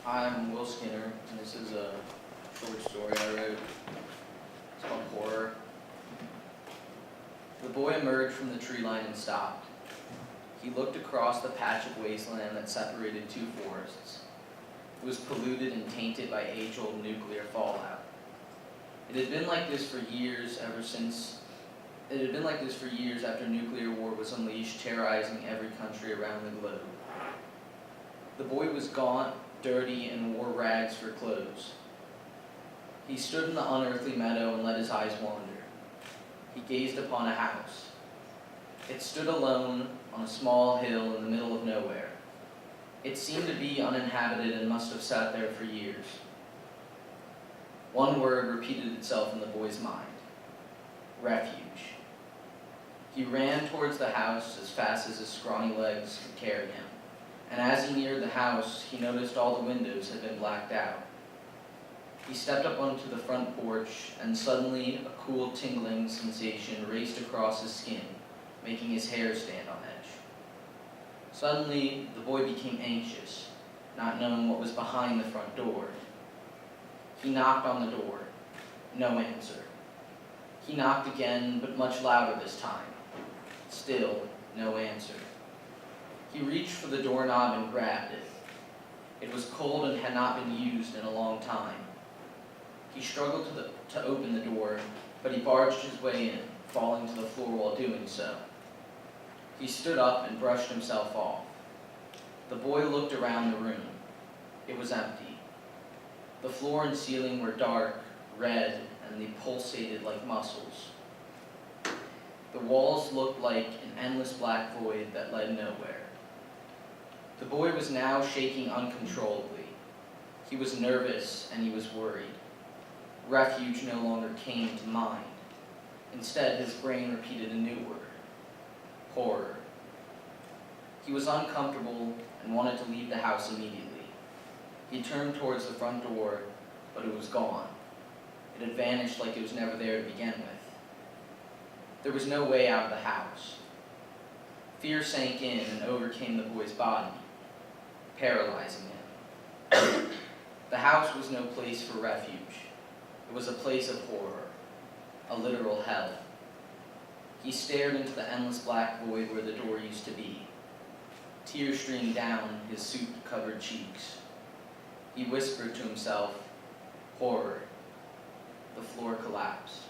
I'm Will Skinner, and this is a short story I wrote. It's called Horror. The boy emerged from the tree line and stopped. He looked across the patch of wasteland that separated two forests. It was polluted and tainted by age-old nuclear fallout. It had been like this for years after nuclear war was unleashed, terrorizing every country around the globe. The boy was gaunt, dirty, and wore rags for clothes. He stood in the unearthly meadow and let his eyes wander. He gazed upon a house. It stood alone on a small hill in the middle of nowhere. It seemed to be uninhabited and must have sat there for years. One word repeated itself in the boy's mind: refuge. He ran towards the house as fast as his scrawny legs could carry him, and as he neared the house, he noticed all the windows had been blacked out. He stepped up onto the front porch, and suddenly a cool tingling sensation raced across his skin, making his hair stand on edge. Suddenly, the boy became anxious, not knowing what was behind the front door. He knocked on the door. No answer. He knocked again, but much louder this time. Still, no answer. He reached for the doorknob and grabbed it. It was cold and had not been used in a long time. He struggled to open the door, but he barged his way in, falling to the floor while doing so. He stood up and brushed himself off. The boy looked around the room. It was empty. The floor and ceiling were dark, red, and they pulsated like muscles. The walls looked like an endless black void that led nowhere. The boy was now shaking uncontrollably. He was nervous and he was worried. Refuge no longer came to mind. Instead, his brain repeated a new word: horror. He was uncomfortable and wanted to leave the house immediately. He turned towards the front door, but it was gone. It had vanished like it was never there to begin with. There was no way out of the house. Fear sank in and overcame the boy's body, paralyzing him. The house was no place for refuge. It was a place of horror, a literal hell. He stared into the endless black void where the door used to be. Tears streamed down his soot-covered cheeks. He whispered to himself, horror. The floor collapsed.